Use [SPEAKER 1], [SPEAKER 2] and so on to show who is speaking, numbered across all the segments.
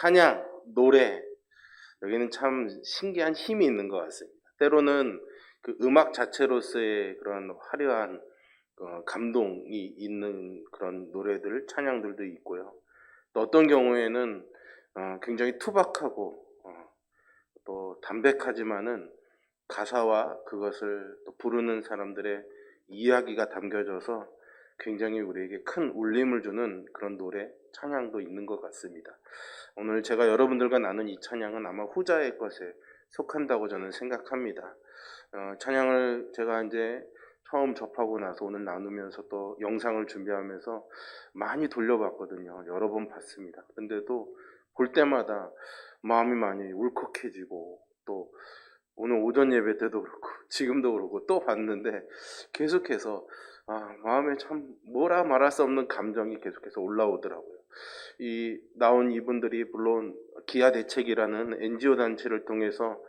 [SPEAKER 1] 찬양, 노래, 여기는 참 신기한 힘이 있는 것 같습니다. 때로는 그 음악 자체로서의 그런 화려한 감동이 있는 그런 노래들, 찬양들도 있고요. 또 어떤 경우에는 굉장히 투박하고 또 담백하지만은 가사와 그것을 또 부르는 사람들의 이야기가 담겨져서 굉장히 우리에게 큰 울림을 주는 그런 노래, 찬양도 있는 것 같습니다. 오늘 제가 여러분들과 나눈 이 찬양은 아마 후자의 것에 속한다고 저는 생각합니다. 찬양을 제가 이제 처음 접하고 나서 오늘 나누면서 또 영상을 준비하면서 많이 돌려봤거든요. 여러 번 봤습니다. 근데도 볼 때마다 마음이 많이 울컥해지고, 또 오늘 오전 예배 때도 그렇고 지금도 그렇고 또 봤는데 계속해서 마음에 참 뭐라 말할 수 없는 감정이 계속해서 올라오더라고요. 이 나온 이분들이 물론 기아대책이라는 NGO 단체를 통해서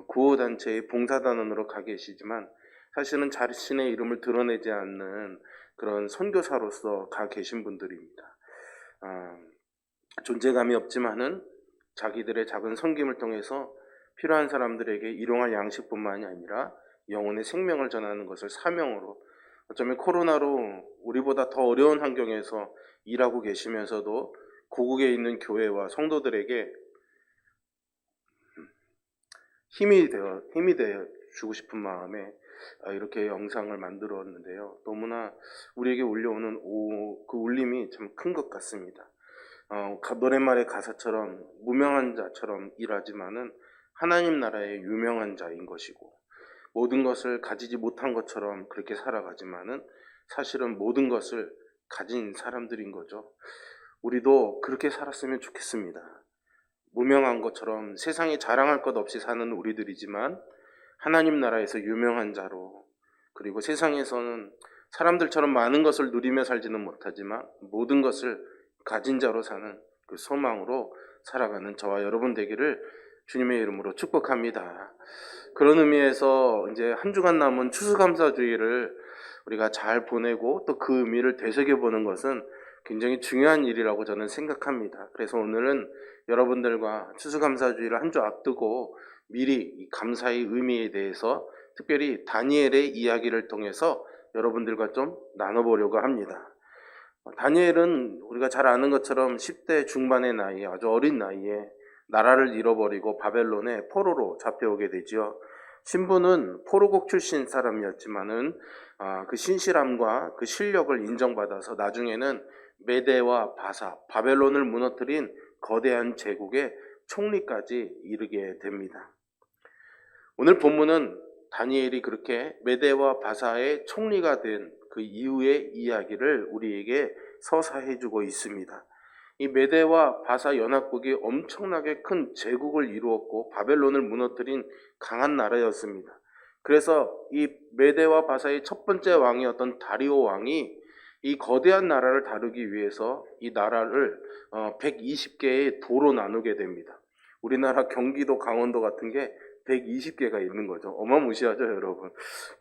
[SPEAKER 1] 구호단체의 봉사단원으로 가 계시지만 사실은 자신의 이름을 드러내지 않는 그런 선교사로서 가 계신 분들입니다. 존재감이 없지만은 자기들의 작은 섬김을 통해서 필요한 사람들에게 일용할 양식뿐만이 아니라 영혼의 생명을 전하는 것을 사명으로, 어쩌면 코로나로 우리보다 더 어려운 환경에서 일하고 계시면서도 고국에 있는 교회와 성도들에게 힘이 되어 주고 싶은 마음에 이렇게 영상을 만들었는데요. 너무나 우리에게 울려오는 그 울림이 참 큰 것 같습니다. 노랫말의 가사처럼 무명한 자처럼 일하지만은 하나님 나라의 유명한 자인 것이고, 모든 것을 가지지 못한 것처럼 그렇게 살아가지만은 사실은 모든 것을 가진 사람들인 거죠. 우리도 그렇게 살았으면 좋겠습니다. 무명한 것처럼 세상에 자랑할 것 없이 사는 우리들이지만 하나님 나라에서 유명한 자로, 그리고 세상에서는 사람들처럼 많은 것을 누리며 살지는 못하지만 모든 것을 가진 자로 사는 그 소망으로 살아가는 저와 여러분 되기를 주님의 이름으로 축복합니다. 그런 의미에서 이제 한 주간 남은 추수감사주의를 우리가 잘 보내고 또 그 의미를 되새겨보는 것은 굉장히 중요한 일이라고 저는 생각합니다. 그래서 오늘은 여러분들과 추수감사주의를 한 주 앞두고 미리 이 감사의 의미에 대해서 특별히 다니엘의 이야기를 통해서 여러분들과 좀 나눠보려고 합니다. 다니엘은 우리가 잘 아는 것처럼 10대 중반의 나이에, 아주 어린 나이에 나라를 잃어버리고 바벨론의 포로로 잡혀오게 되지요. 신부는 포로국 출신 사람이었지만은 그 신실함과 그 실력을 인정받아서 나중에는 메대와 바사, 바벨론을 무너뜨린 거대한 제국의 총리까지 이르게 됩니다. 오늘 본문은 다니엘이 그렇게 메대와 바사의 총리가 된 그 이후의 이야기를 우리에게 서사해주고 있습니다. 이 메대와 바사 연합국이 엄청나게 큰 제국을 이루었고 바벨론을 무너뜨린 강한 나라였습니다. 그래서 이 메대와 바사의 첫 번째 왕이었던 다리오 왕이 이 거대한 나라를 다루기 위해서 이 나라를 120개의 도로 나누게 됩니다. 우리나라 경기도, 강원도 같은 게 120개가 있는 거죠. 어마무시하죠, 여러분.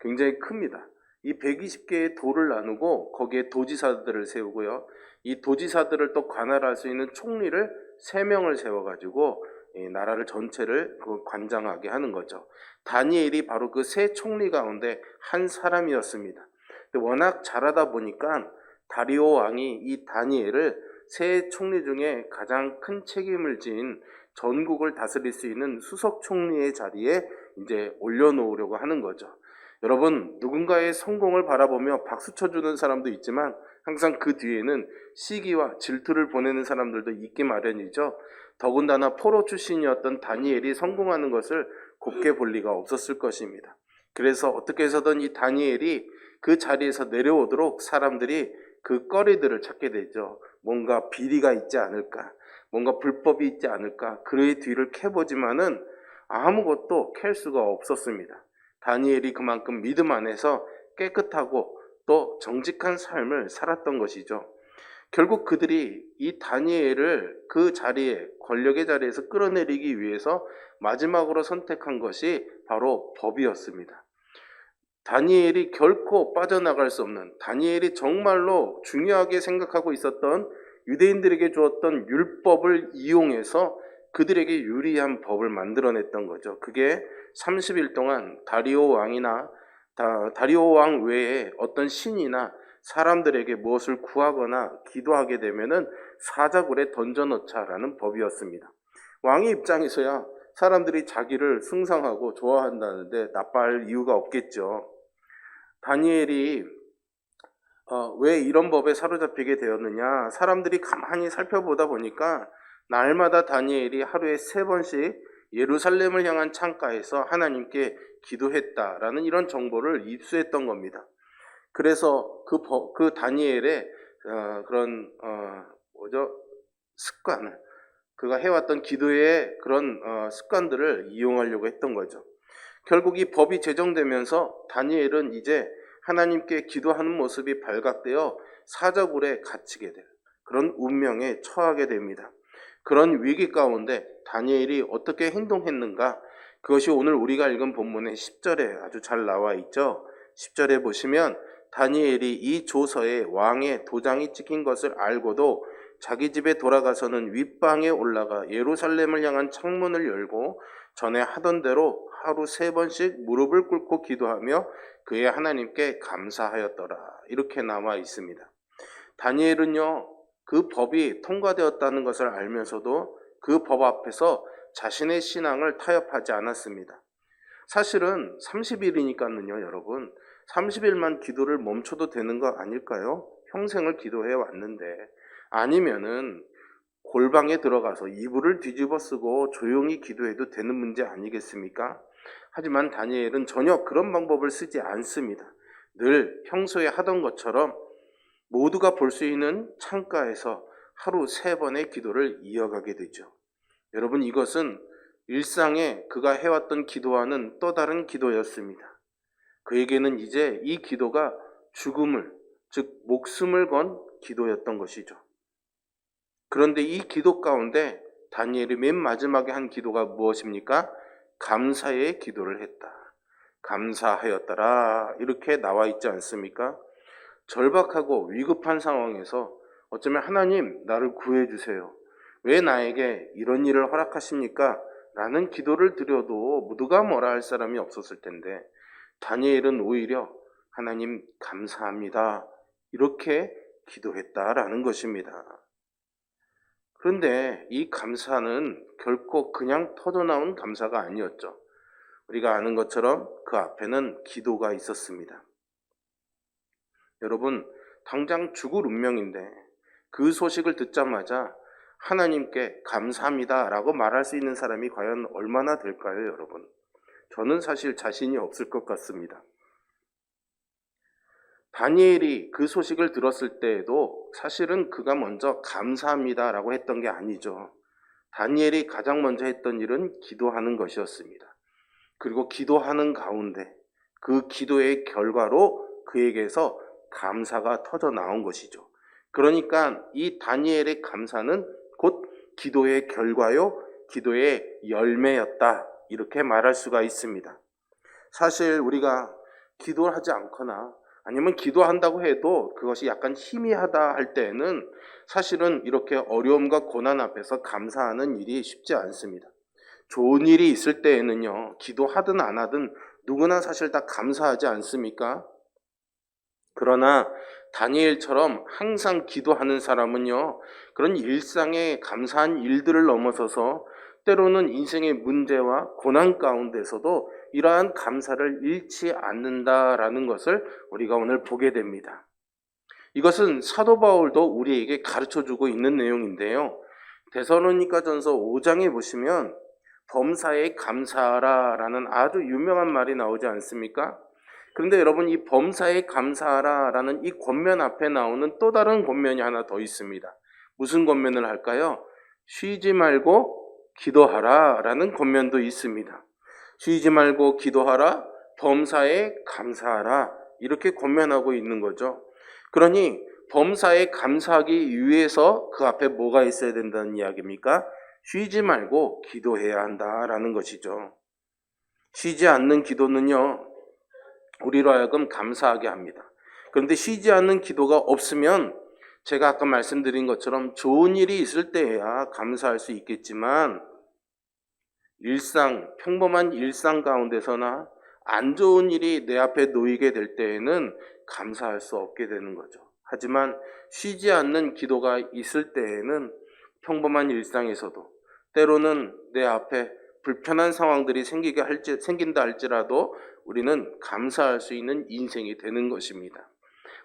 [SPEAKER 1] 굉장히 큽니다. 이 120개의 도를 나누고 거기에 도지사들을 세우고요. 이 도지사들을 또 관할할 수 있는 총리를 3명을 세워가지고 이 나라를 전체를 관장하게 하는 거죠. 다니엘이 바로 그 세 총리 가운데 한 사람이었습니다. 근데 워낙 잘하다 보니까 다리오 왕이 이 다니엘을 세 총리 중에 가장 큰 책임을 진 전국을 다스릴 수 있는 수석 총리의 자리에 이제 올려놓으려고 하는 거죠. 여러분, 누군가의 성공을 바라보며 박수 쳐주는 사람도 있지만 항상 그 뒤에는 시기와 질투를 보내는 사람들도 있기 마련이죠. 더군다나 포로 출신이었던 다니엘이 성공하는 것을 곱게 볼 리가 없었을 것입니다. 그래서 어떻게 해서든 이 다니엘이 그 자리에서 내려오도록 사람들이 그 거리들을 찾게 되죠. 뭔가 비리가 있지 않을까, 뭔가 불법이 있지 않을까, 그의 뒤를 캐보지만은 아무것도 캘 수가 없었습니다. 다니엘이 그만큼 믿음 안에서 깨끗하고 또 정직한 삶을 살았던 것이죠. 결국 그들이 이 다니엘을 그 자리에, 권력의 자리에서 끌어내리기 위해서 마지막으로 선택한 것이 바로 법이었습니다. 다니엘이 결코 빠져나갈 수 없는, 다니엘이 정말로 중요하게 생각하고 있었던 유대인들에게 주었던 율법을 이용해서 그들에게 유리한 법을 만들어냈던 거죠. 그게 30일 동안 다리오 왕 외에 어떤 신이나 사람들에게 무엇을 구하거나 기도하게 되면은 사자굴에 던져넣자라는 법이었습니다. 왕의 입장에서야 사람들이 자기를 숭상하고 좋아한다는데 나빠할 이유가 없겠죠. 다니엘이 왜 이런 법에 사로잡히게 되었느냐? 사람들이 가만히 살펴보다 보니까 날마다 다니엘이 하루에 3번씩 예루살렘을 향한 창가에서 하나님께 기도했다라는 이런 정보를 입수했던 겁니다. 그래서 그 다니엘의 그런 습관을, 그가 해왔던 기도의 그런 습관들을 이용하려고 했던 거죠. 결국 이 법이 제정되면서 다니엘은 이제 하나님께 기도하는 모습이 발각되어 사자굴에 갇히게 될 그런 운명에 처하게 됩니다. 그런 위기 가운데 다니엘이 어떻게 행동했는가? 그것이 오늘 우리가 읽은 본문의 10절에 아주 잘 나와 있죠. 10절에 보시면 다니엘이 이 조서에 왕의 도장이 찍힌 것을 알고도 자기 집에 돌아가서는 윗방에 올라가 예루살렘을 향한 창문을 열고 전에 하던 대로 하루 3번씩 무릎을 꿇고 기도하며 그의 하나님께 감사하였더라. 이렇게 나와 있습니다. 다니엘은요, 그 법이 통과되었다는 것을 알면서도 그 법 앞에서 자신의 신앙을 타협하지 않았습니다. 사실은 30일이니까는요, 여러분, 30일만 기도를 멈춰도 되는 거 아닐까요? 평생을 기도해 왔는데, 아니면은 골방에 들어가서 이불을 뒤집어 쓰고 조용히 기도해도 되는 문제 아니겠습니까? 하지만 다니엘은 전혀 그런 방법을 쓰지 않습니다. 늘 평소에 하던 것처럼 모두가 볼 수 있는 창가에서 하루 3번의 기도를 이어가게 되죠. 여러분, 이것은 일상에 그가 해왔던 기도와는 또 다른 기도였습니다. 그에게는 이제 이 기도가 죽음을, 즉 목숨을 건 기도였던 것이죠. 그런데 이 기도 가운데 다니엘이 맨 마지막에 한 기도가 무엇입니까? 감사의 기도를 했다. 감사하였더라. 이렇게 나와 있지 않습니까? 절박하고 위급한 상황에서 어쩌면 하나님, 나를 구해주세요. 왜 나에게 이런 일을 허락하십니까? 라는 기도를 드려도 누가 뭐라 할 사람이 없었을 텐데 다니엘은 오히려 하나님 감사합니다. 이렇게 기도했다라는 것입니다. 그런데 이 감사는 결코 그냥 터져나온 감사가 아니었죠. 우리가 아는 것처럼 그 앞에는 기도가 있었습니다. 여러분, 당장 죽을 운명인데 그 소식을 듣자마자 하나님께 감사합니다 라고 말할 수 있는 사람이 과연 얼마나 될까요, 여러분? 저는 사실 자신이 없을 것 같습니다. 다니엘이 그 소식을 들었을 때에도 사실은 그가 먼저 감사합니다 라고 했던 게 아니죠. 다니엘이 가장 먼저 했던 일은 기도하는 것이었습니다. 그리고 기도하는 가운데 그 기도의 결과로 그에게서 감사가 터져 나온 것이죠. 그러니까 이 다니엘의 감사는 곧 기도의 결과요, 기도의 열매였다. 이렇게 말할 수가 있습니다. 사실 우리가 기도를 하지 않거나 아니면 기도한다고 해도 그것이 약간 희미하다 할 때에는 사실은 이렇게 어려움과 고난 앞에서 감사하는 일이 쉽지 않습니다. 좋은 일이 있을 때에는요, 기도하든 안 하든 누구나 사실 다 감사하지 않습니까? 그러나 다니엘처럼 항상 기도하는 사람은요, 그런 일상의 감사한 일들을 넘어서서 때로는 인생의 문제와 고난 가운데서도 이러한 감사를 잃지 않는다라는 것을 우리가 오늘 보게 됩니다. 이것은 사도 바울도 우리에게 가르쳐주고 있는 내용인데요. 데살로니가전서 5장에 보시면 범사에 감사하라라는 아주 유명한 말이 나오지 않습니까? 그런데 여러분, 이 범사에 감사하라라는 이 권면 앞에 나오는 또 다른 권면이 하나 더 있습니다. 무슨 권면을 할까요? 쉬지 말고 기도하라라는 권면도 있습니다. 쉬지 말고 기도하라, 범사에 감사하라, 이렇게 권면하고 있는 거죠. 그러니 범사에 감사하기 위해서 그 앞에 뭐가 있어야 된다는 이야기입니까? 쉬지 말고 기도해야 한다라는 것이죠. 쉬지 않는 기도는요, 우리로 하여금 감사하게 합니다. 그런데 쉬지 않는 기도가 없으면 제가 아까 말씀드린 것처럼 좋은 일이 있을 때야 감사할 수 있겠지만 평범한 일상 가운데서나 안 좋은 일이 내 앞에 놓이게 될 때에는 감사할 수 없게 되는 거죠. 하지만 쉬지 않는 기도가 있을 때에는 평범한 일상에서도 때로는 내 앞에 불편한 상황들이 생긴다 할지라도 우리는 감사할 수 있는 인생이 되는 것입니다.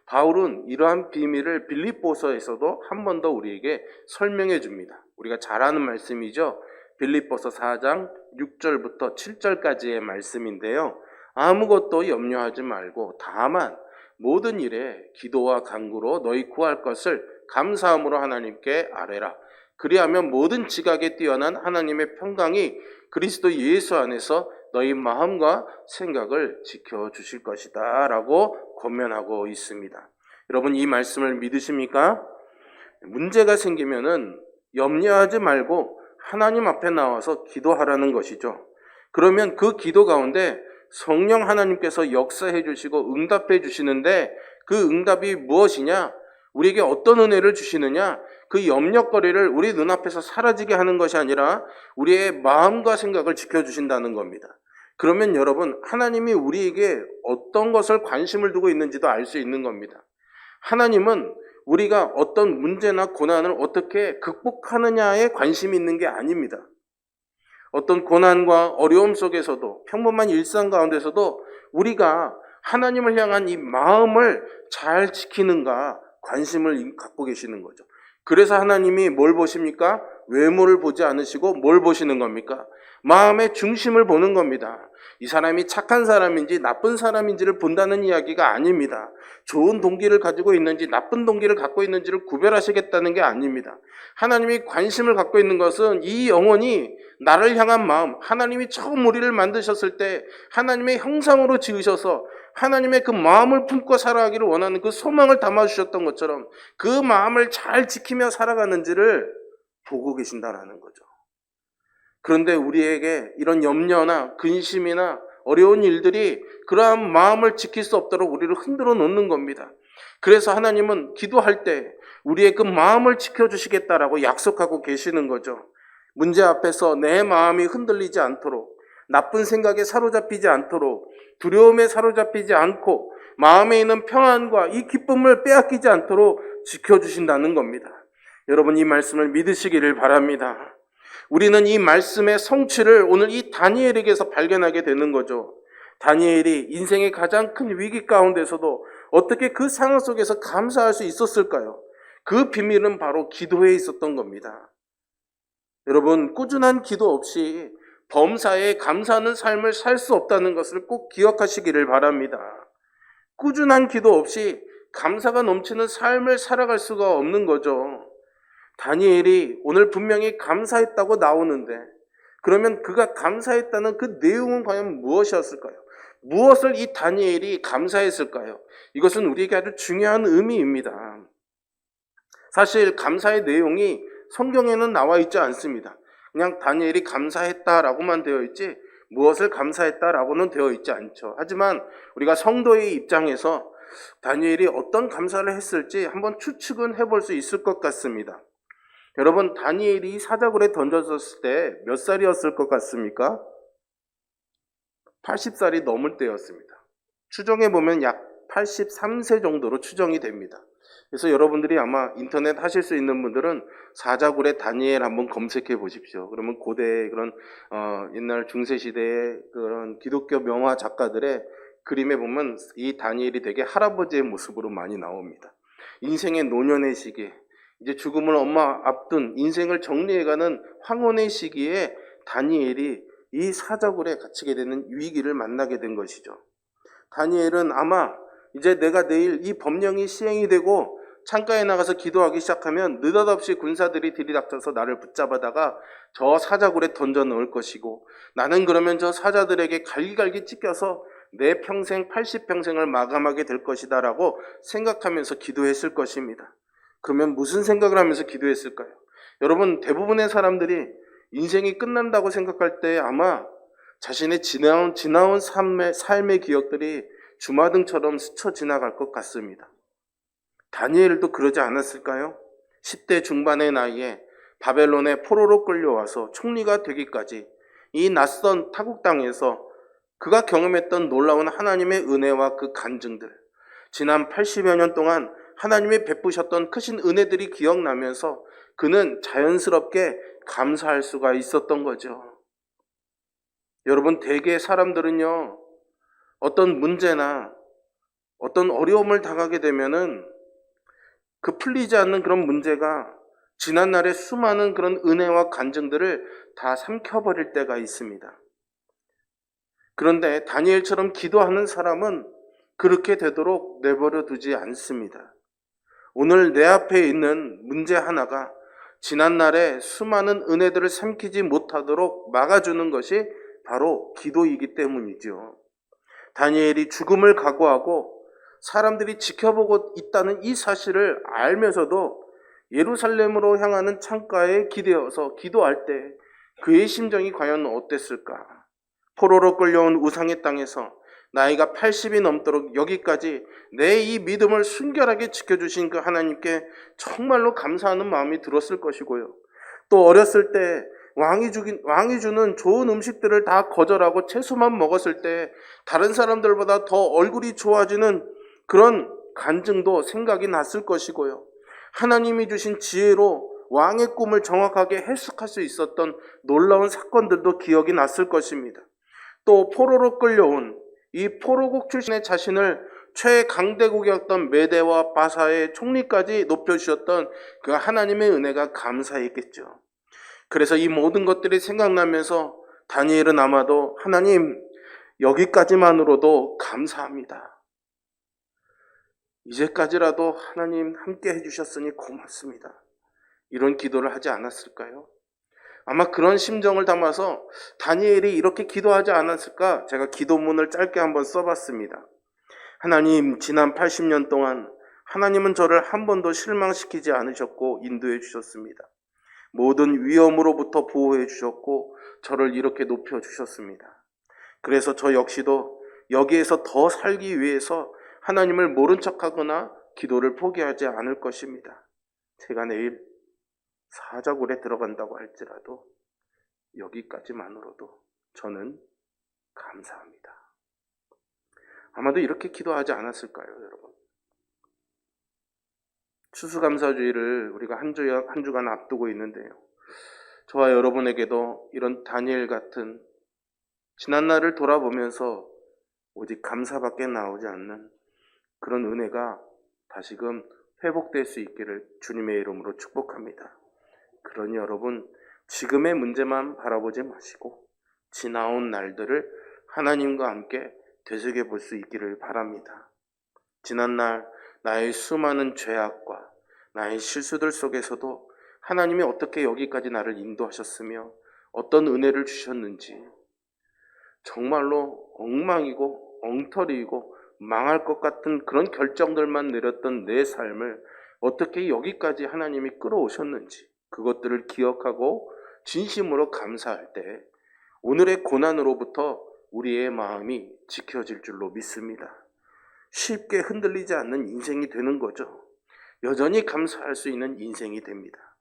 [SPEAKER 1] 바울은 이러한 비밀을 빌립보서에서도 한 번 더 우리에게 설명해 줍니다. 우리가 잘 아는 말씀이죠. 빌립보서 4장 6절부터 7절까지의 말씀인데요. 아무것도 염려하지 말고 다만 모든 일에 기도와 간구로 너희 구할 것을 감사함으로 하나님께 아뢰라. 그리하면 모든 지각에 뛰어난 하나님의 평강이 그리스도 예수 안에서 너희 마음과 생각을 지켜주실 것이다 라고 권면하고 있습니다. 여러분 이 말씀을 믿으십니까? 문제가 생기면은 염려하지 말고 하나님 앞에 나와서 기도하라는 것이죠. 그러면 그 기도 가운데 성령 하나님께서 역사해 주시고 응답해 주시는데 그 응답이 무엇이냐? 우리에게 어떤 은혜를 주시느냐? 그 염려거리를 우리 눈앞에서 사라지게 하는 것이 아니라 우리의 마음과 생각을 지켜주신다는 겁니다. 그러면 여러분, 하나님이 우리에게 어떤 것을 관심을 두고 있는지도 알 수 있는 겁니다. 하나님은 우리가 어떤 문제나 고난을 어떻게 극복하느냐에 관심이 있는 게 아닙니다. 어떤 고난과 어려움 속에서도 평범한 일상 가운데서도 우리가 하나님을 향한 이 마음을 잘 지키는가 관심을 갖고 계시는 거죠. 그래서 하나님이 뭘 보십니까? 외모를 보지 않으시고 뭘 보시는 겁니까? 마음의 중심을 보는 겁니다. 이 사람이 착한 사람인지 나쁜 사람인지를 본다는 이야기가 아닙니다. 좋은 동기를 가지고 있는지 나쁜 동기를 갖고 있는지를 구별하시겠다는 게 아닙니다. 하나님이 관심을 갖고 있는 것은 이 영혼이 나를 향한 마음, 하나님이 처음 우리를 만드셨을 때 하나님의 형상으로 지으셔서 하나님의 그 마음을 품고 살아가기를 원하는 그 소망을 담아주셨던 것처럼 그 마음을 잘 지키며 살아가는지를 보고 계신다라는 거죠. 그런데 우리에게 이런 염려나 근심이나 어려운 일들이 그러한 마음을 지킬 수 없도록 우리를 흔들어 놓는 겁니다. 그래서 하나님은 기도할 때 우리의 그 마음을 지켜주시겠다라고 약속하고 계시는 거죠. 문제 앞에서 내 마음이 흔들리지 않도록, 나쁜 생각에 사로잡히지 않도록, 두려움에 사로잡히지 않고 마음에 있는 평안과 이 기쁨을 빼앗기지 않도록 지켜주신다는 겁니다. 여러분 이 말씀을 믿으시기를 바랍니다. 우리는 이 말씀의 성취를 오늘 이 다니엘에게서 발견하게 되는 거죠. 다니엘이 인생의 가장 큰 위기 가운데서도 어떻게 그 상황 속에서 감사할 수 있었을까요? 그 비밀은 바로 기도에 있었던 겁니다. 여러분, 꾸준한 기도 없이 범사에 감사하는 삶을 살 수 없다는 것을 꼭 기억하시기를 바랍니다. 꾸준한 기도 없이 감사가 넘치는 삶을 살아갈 수가 없는 거죠. 다니엘이 오늘 분명히 감사했다고 나오는데 그러면 그가 감사했다는 그 내용은 과연 무엇이었을까요? 무엇을 이 다니엘이 감사했을까요? 이것은 우리에게 아주 중요한 의미입니다. 사실 감사의 내용이 성경에는 나와 있지 않습니다. 그냥 다니엘이 감사했다라고만 되어 있지 무엇을 감사했다라고는 되어 있지 않죠. 하지만 우리가 성도의 입장에서 다니엘이 어떤 감사를 했을지 한번 추측은 해볼 수 있을 것 같습니다. 여러분, 다니엘이 사자굴에 던져졌을 때 몇 살이었을 것 같습니까? 80살이 넘을 때였습니다. 추정해보면 약 83세 정도로 추정이 됩니다. 그래서 여러분들이 아마 인터넷 하실 수 있는 분들은 사자굴의 다니엘 한번 검색해 보십시오. 그러면 고대 그런 옛날 중세시대의 그런 기독교 명화 작가들의 그림에 보면 이 다니엘이 되게 할아버지의 모습으로 많이 나옵니다. 인생의 노년의 시기, 이제 죽음을 앞둔 인생을 정리해가는 황혼의 시기에 다니엘이 이 사자굴에 갇히게 되는 위기를 만나게 된 것이죠. 다니엘은 아마 이제 내가 내일 이 법령이 시행이 되고 창가에 나가서 기도하기 시작하면 느닷없이 군사들이 들이닥쳐서 나를 붙잡아다가 저 사자굴에 던져 넣을 것이고 나는 그러면 저 사자들에게 갈기갈기 찢겨서 내 평생 80평생을 마감하게 될 것이다 라고 생각하면서 기도했을 것입니다. 그러면 무슨 생각을 하면서 기도했을까요? 여러분, 대부분의 사람들이 인생이 끝난다고 생각할 때 아마 자신의 지나온 삶의 기억들이 주마등처럼 스쳐 지나갈 것 같습니다. 다니엘도 그러지 않았을까요? 10대 중반의 나이에 바벨론에 포로로 끌려와서 총리가 되기까지 이 낯선 타국 땅에서 그가 경험했던 놀라운 하나님의 은혜와 그 간증들, 지난 80여 년 동안 하나님이 베푸셨던 크신 은혜들이 기억나면서 그는 자연스럽게 감사할 수가 있었던 거죠. 여러분, 대개 사람들은요, 어떤 문제나 어떤 어려움을 당하게 되면은 그 풀리지 않는 그런 문제가 지난날의 수많은 그런 은혜와 간증들을 다 삼켜버릴 때가 있습니다. 그런데 다니엘처럼 기도하는 사람은 그렇게 되도록 내버려 두지 않습니다. 오늘 내 앞에 있는 문제 하나가 지난날의 수많은 은혜들을 삼키지 못하도록 막아주는 것이 바로 기도이기 때문이죠. 다니엘이 죽음을 각오하고 사람들이 지켜보고 있다는 이 사실을 알면서도 예루살렘으로 향하는 창가에 기대어서 기도할 때 그의 심정이 과연 어땠을까? 포로로 끌려온 우상의 땅에서 나이가 80이 넘도록 여기까지 내 이 믿음을 순결하게 지켜주신 그 하나님께 정말로 감사하는 마음이 들었을 것이고요. 또 어렸을 때 왕이 주는 좋은 음식들을 다 거절하고 채소만 먹었을 때 다른 사람들보다 더 얼굴이 좋아지는 그런 간증도 생각이 났을 것이고요. 하나님이 주신 지혜로 왕의 꿈을 정확하게 해석할 수 있었던 놀라운 사건들도 기억이 났을 것입니다. 또 포로로 끌려온 이 포로국 출신의 자신을 최강대국이었던 메대와 바사의 총리까지 높여주셨던 그 하나님의 은혜가 감사했겠죠. 그래서 이 모든 것들이 생각나면서 다니엘은 아마도 하나님, 여기까지만으로도 감사합니다. 이제까지라도 하나님 함께 해주셨으니 고맙습니다. 이런 기도를 하지 않았을까요? 아마 그런 심정을 담아서 다니엘이 이렇게 기도하지 않았을까? 제가 기도문을 짧게 한번 써봤습니다. 하나님, 지난 80년 동안 하나님은 저를 한 번도 실망시키지 않으셨고 인도해 주셨습니다. 모든 위험으로부터 보호해 주셨고 저를 이렇게 높여 주셨습니다. 그래서 저 역시도 여기에서 더 살기 위해서 하나님을 모른 척하거나 기도를 포기하지 않을 것입니다. 제가 내일 사자굴에 들어간다고 할지라도 여기까지만으로도 저는 감사합니다. 아마도 이렇게 기도하지 않았을까요, 여러분? 추수감사주의를 우리가 한 주간 앞두고 있는데요. 저와 여러분에게도 이런 다니엘 같은 지난날을 돌아보면서 오직 감사밖에 나오지 않는 그런 은혜가 다시금 회복될 수 있기를 주님의 이름으로 축복합니다. 그러니 여러분, 지금의 문제만 바라보지 마시고 지나온 날들을 하나님과 함께 되새겨볼 수 있기를 바랍니다. 지난날 나의 수많은 죄악과 나의 실수들 속에서도 하나님이 어떻게 여기까지 나를 인도하셨으며 어떤 은혜를 주셨는지, 정말로 엉망이고 엉터리이고 망할 것 같은 그런 결정들만 내렸던 내 삶을 어떻게 여기까지 하나님이 끌어오셨는지, 그것들을 기억하고 진심으로 감사할 때 오늘의 고난으로부터 우리의 마음이 지켜질 줄로 믿습니다. 쉽게 흔들리지 않는 인생이 되는 거죠. 여전히 감사할 수 있는 인생이 됩니다.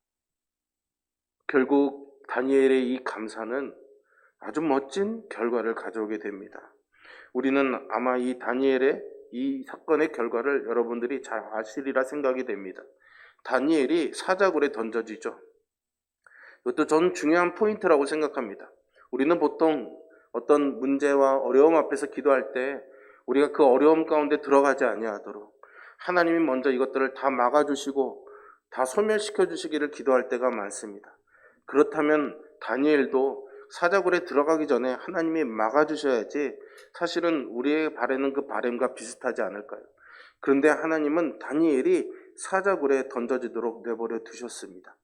[SPEAKER 1] 결국 다니엘의 이 감사는 아주 멋진 결과를 가져오게 됩니다. 우리는 아마 이 다니엘의 이 사건의 결과를 여러분들이 잘 아시리라 생각이 됩니다. 다니엘이 사자굴에 던져지죠. 이것도 저는 중요한 포인트라고 생각합니다. 우리는 보통 어떤 문제와 어려움 앞에서 기도할 때 우리가 그 어려움 가운데 들어가지 아니하도록 하나님이 먼저 이것들을 다 막아주시고 다 소멸시켜 주시기를 기도할 때가 많습니다. 그렇다면 다니엘도 사자굴에 들어가기 전에 하나님이 막아주셔야지 사실은 우리의 바라는 그 바람과 비슷하지 않을까요? 그런데 하나님은 다니엘이 사자굴에 던져지도록 내버려 두셨습니다.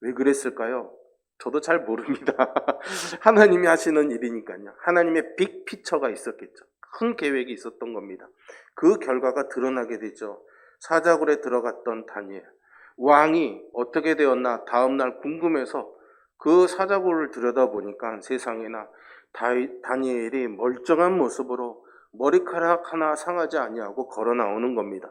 [SPEAKER 1] 왜 그랬을까요? 저도 잘 모릅니다. 하나님이 하시는 일이니까요. 하나님의 빅 피처가 있었겠죠. 큰 계획이 있었던 겁니다. 그 결과가 드러나게 되죠. 사자굴에 들어갔던 다니엘. 왕이 어떻게 되었나 다음날 궁금해서 그 사자굴을 들여다보니까 세상에나 다니엘이 멀쩡한 모습으로 머리카락 하나 상하지 아니하고 걸어 나오는 겁니다.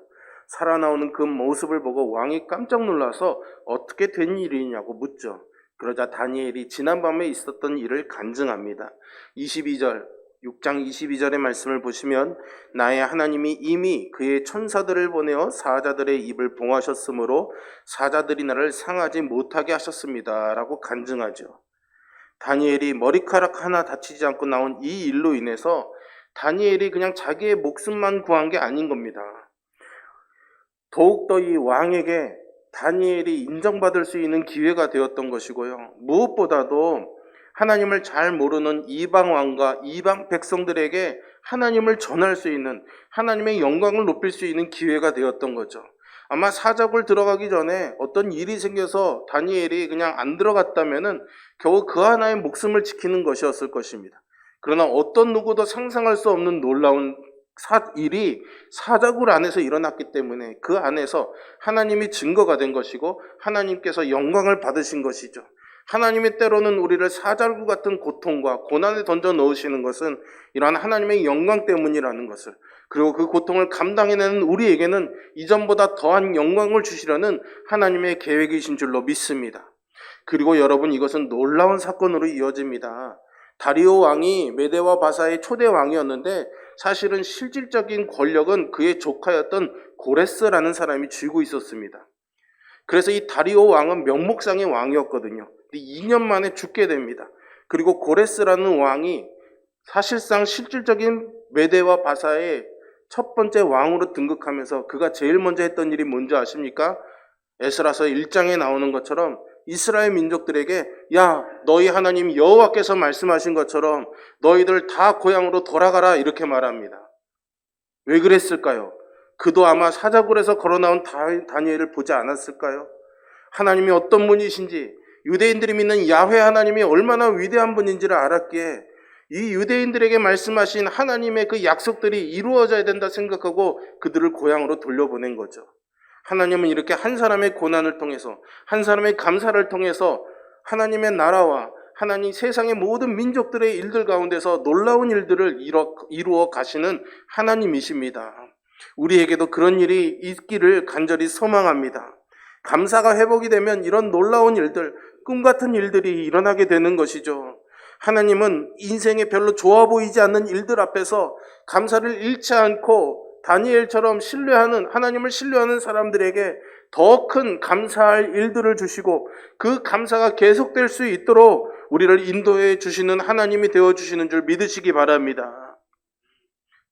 [SPEAKER 1] 살아나오는 그 모습을 보고 왕이 깜짝 놀라서 어떻게 된 일이냐고 묻죠. 그러자 다니엘이 지난밤에 있었던 일을 간증합니다. 6장 22절의 말씀을 보시면 나의 하나님이 이미 그의 천사들을 보내어 사자들의 입을 봉하셨으므로 사자들이 나를 상하지 못하게 하셨습니다 라고 간증하죠. 다니엘이 머리카락 하나 다치지 않고 나온 이 일로 인해서 다니엘이 그냥 자기의 목숨만 구한 게 아닌 겁니다. 더욱더 이 왕에게 다니엘이 인정받을 수 있는 기회가 되었던 것이고요. 무엇보다도 하나님을 잘 모르는 이방 왕과 이방 백성들에게 하나님을 전할 수 있는, 하나님의 영광을 높일 수 있는 기회가 되었던 거죠. 아마 사자굴 들어가기 전에 어떤 일이 생겨서 다니엘이 그냥 안 들어갔다면은 겨우 그 하나의 목숨을 지키는 것이었을 것입니다. 그러나 어떤 누구도 상상할 수 없는 놀라운 일이 사자굴 안에서 일어났기 때문에 그 안에서 하나님이 증거가 된 것이고 하나님께서 영광을 받으신 것이죠. 하나님이 때로는 우리를 사자굴 같은 고통과 고난에 던져 넣으시는 것은 이러한 하나님의 영광 때문이라는 것을, 그리고 그 고통을 감당해내는 우리에게는 이전보다 더한 영광을 주시려는 하나님의 계획이신 줄로 믿습니다. 그리고 여러분, 이것은 놀라운 사건으로 이어집니다. 다리오 왕이 메대와 바사의 초대 왕이었는데 사실은 실질적인 권력은 그의 조카였던 고레스라는 사람이 쥐고 있었습니다. 그래서 이 다리오 왕은 명목상의 왕이었거든요. 2년 만에 죽게 됩니다. 그리고 고레스라는 왕이 사실상 실질적인 메대와 바사의 첫 번째 왕으로 등극하면서 그가 제일 먼저 했던 일이 뭔지 아십니까? 에스라서 1장에 나오는 것처럼 이스라엘 민족들에게 야, 너희 하나님 여호와께서 말씀하신 것처럼 너희들 다 고향으로 돌아가라 이렇게 말합니다. 왜 그랬을까요? 그도 아마 사자굴에서 걸어나온 다니엘을 보지 않았을까요? 하나님이 어떤 분이신지, 유대인들이 믿는 야훼 하나님이 얼마나 위대한 분인지를 알았기에 이 유대인들에게 말씀하신 하나님의 그 약속들이 이루어져야 된다 생각하고 그들을 고향으로 돌려보낸 거죠. 하나님은 이렇게 한 사람의 고난을 통해서, 한 사람의 감사를 통해서 하나님의 나라와 하나님 세상의 모든 민족들의 일들 가운데서 놀라운 일들을 이루어 가시는 하나님이십니다. 우리에게도 그런 일이 있기를 간절히 소망합니다. 감사가 회복이 되면 이런 놀라운 일들, 꿈 같은 일들이 일어나게 되는 것이죠. 하나님은 인생에 별로 좋아 보이지 않는 일들 앞에서 감사를 잃지 않고 다니엘처럼 하나님을 신뢰하는 사람들에게 더 큰 감사할 일들을 주시고 그 감사가 계속될 수 있도록 우리를 인도해 주시는 하나님이 되어주시는 줄 믿으시기 바랍니다.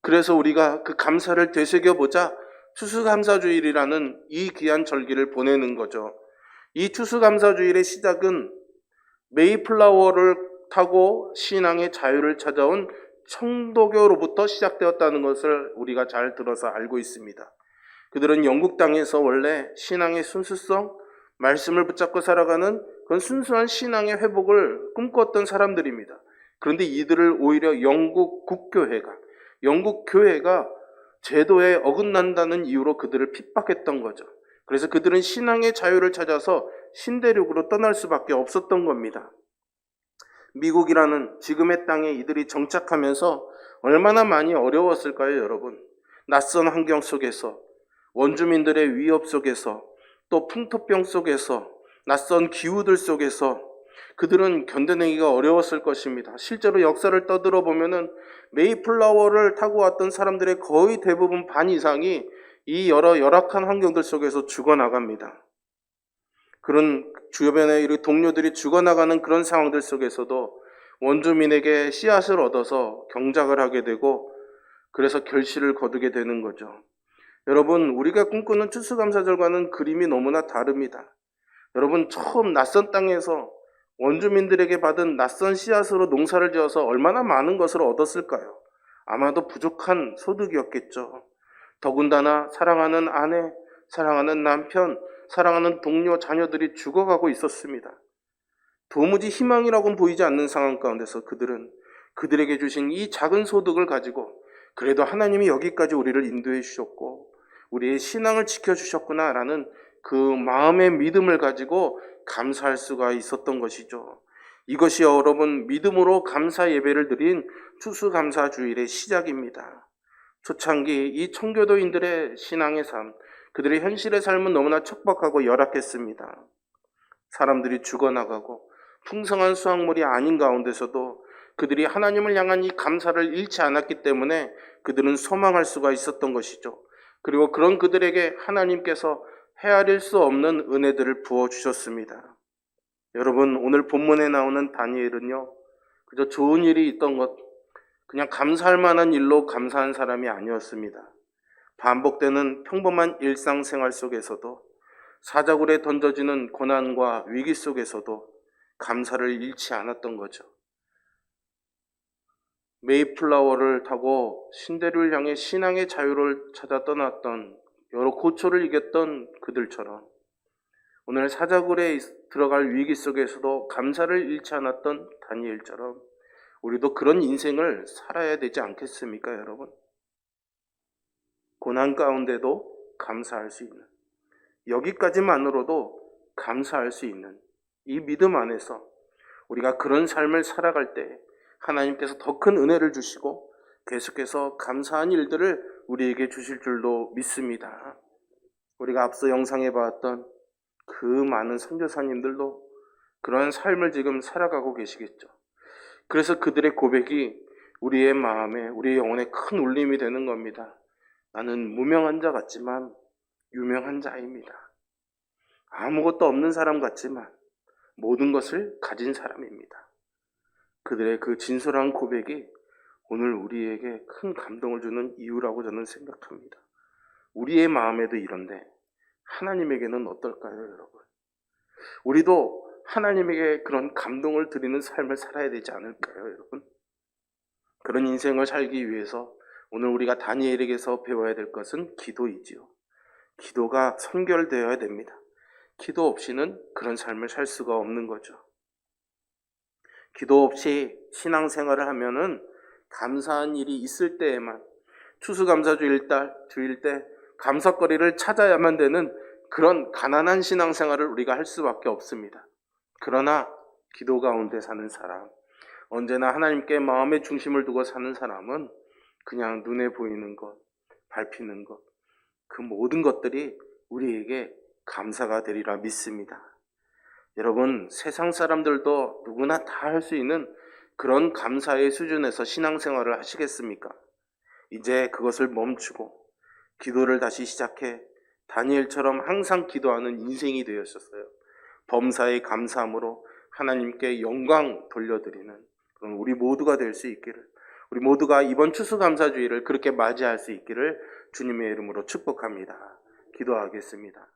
[SPEAKER 1] 그래서 우리가 그 감사를 되새겨보자 추수감사주일이라는 이 귀한 절기를 보내는 거죠. 이 추수감사주일의 시작은 메이플라워를 타고 신앙의 자유를 찾아온 청도교로부터 시작되었다는 것을 우리가 잘 들어서 알고 있습니다. 그들은 영국 땅에서 원래 신앙의 순수성, 말씀을 붙잡고 살아가는 그런 순수한 신앙의 회복을 꿈꿨던 사람들입니다. 그런데 이들을 오히려 영국 교회가 제도에 어긋난다는 이유로 그들을 핍박했던 거죠. 그래서 그들은 신앙의 자유를 찾아서 신대륙으로 떠날 수밖에 없었던 겁니다. 미국이라는 지금의 땅에 이들이 정착하면서 얼마나 많이 어려웠을까요, 여러분? 낯선 환경 속에서, 원주민들의 위협 속에서, 또 풍토병 속에서, 낯선 기후들 속에서 그들은 견뎌내기가 어려웠을 것입니다. 실제로 역사를 떠들어 보면은 메이플라워를 타고 왔던 사람들의 거의 대부분 반 이상이 이 여러 열악한 환경들 속에서 죽어나갑니다. 그런 주변의 동료들이 죽어나가는 그런 상황들 속에서도 원주민에게 씨앗을 얻어서 경작을 하게 되고 그래서 결실을 거두게 되는 거죠. 여러분, 우리가 꿈꾸는 추수감사절과는 그림이 너무나 다릅니다. 여러분, 처음 낯선 땅에서 원주민들에게 받은 낯선 씨앗으로 농사를 지어서 얼마나 많은 것을 얻었을까요? 아마도 부족한 소득이었겠죠. 더군다나 사랑하는 아내, 사랑하는 남편, 사랑하는 동료, 자녀들이 죽어가고 있었습니다. 도무지 희망이라고는 보이지 않는 상황 가운데서 그들은 그들에게 주신 이 작은 소득을 가지고 그래도 하나님이 여기까지 우리를 인도해 주셨고 우리의 신앙을 지켜주셨구나라는 그 마음의 믿음을 가지고 감사할 수가 있었던 것이죠. 이것이 여러분 믿음으로 감사 예배를 드린 추수감사주일의 시작입니다. 초창기 이 청교도인들의 신앙의 삶, 그들의 현실의 삶은 너무나 척박하고 열악했습니다. 사람들이 죽어나가고 풍성한 수확물이 아닌 가운데서도 그들이 하나님을 향한 이 감사를 잃지 않았기 때문에 그들은 소망할 수가 있었던 것이죠. 그리고 그런 그들에게 하나님께서 헤아릴 수 없는 은혜들을 부어주셨습니다. 여러분, 오늘 본문에 나오는 다니엘은요, 그저 좋은 일이 있던 것, 그냥 감사할 만한 일로 감사한 사람이 아니었습니다. 반복되는 평범한 일상생활 속에서도, 사자굴에 던져지는 고난과 위기 속에서도 감사를 잃지 않았던 거죠. 메이플라워를 타고 신대륙을 향해 신앙의 자유를 찾아 떠났던, 여러 고초를 이겼던 그들처럼 오늘 사자굴에 들어갈 위기 속에서도 감사를 잃지 않았던 다니엘처럼 우리도 그런 인생을 살아야 되지 않겠습니까, 여러분? 고난 가운데도 감사할 수 있는, 여기까지만으로도 감사할 수 있는 이 믿음 안에서 우리가 그런 삶을 살아갈 때 하나님께서 더 큰 은혜를 주시고 계속해서 감사한 일들을 우리에게 주실 줄로 믿습니다. 우리가 앞서 영상에 봤던 그 많은 선교사님들도 그런 삶을 지금 살아가고 계시겠죠. 그래서 그들의 고백이 우리의 마음에, 우리의 영혼에 큰 울림이 되는 겁니다. 나는 무명한 자 같지만 유명한 자입니다. 아무것도 없는 사람 같지만 모든 것을 가진 사람입니다. 그들의 그 진솔한 고백이 오늘 우리에게 큰 감동을 주는 이유라고 저는 생각합니다. 우리의 마음에도 이런데 하나님에게는 어떨까요, 여러분? 우리도 하나님에게 그런 감동을 드리는 삶을 살아야 되지 않을까요, 여러분? 그런 인생을 살기 위해서 오늘 우리가 다니엘에게서 배워야 될 것은 기도이지요. 기도가 선결되어야 됩니다. 기도 없이는 그런 삶을 살 수가 없는 거죠. 기도 없이 신앙생활을 하면은 감사한 일이 있을 때에만, 추수감사주일 때 감사거리를 찾아야만 되는 그런 가난한 신앙생활을 우리가 할 수밖에 없습니다. 그러나 기도 가운데 사는 사람, 언제나 하나님께 마음의 중심을 두고 사는 사람은 그냥 눈에 보이는 것, 밟히는 것, 그 모든 것들이 우리에게 감사가 되리라 믿습니다. 여러분, 세상 사람들도 누구나 다 할 수 있는 그런 감사의 수준에서 신앙생활을 하시겠습니까? 이제 그것을 멈추고 기도를 다시 시작해 다니엘처럼 항상 기도하는 인생이 되었었어요. 범사에 감사함으로 하나님께 영광 돌려드리는 그런 우리 모두가 될 수 있기를, 우리 모두가 이번 추수감사주의를 그렇게 맞이할 수 있기를 주님의 이름으로 축복합니다. 기도하겠습니다.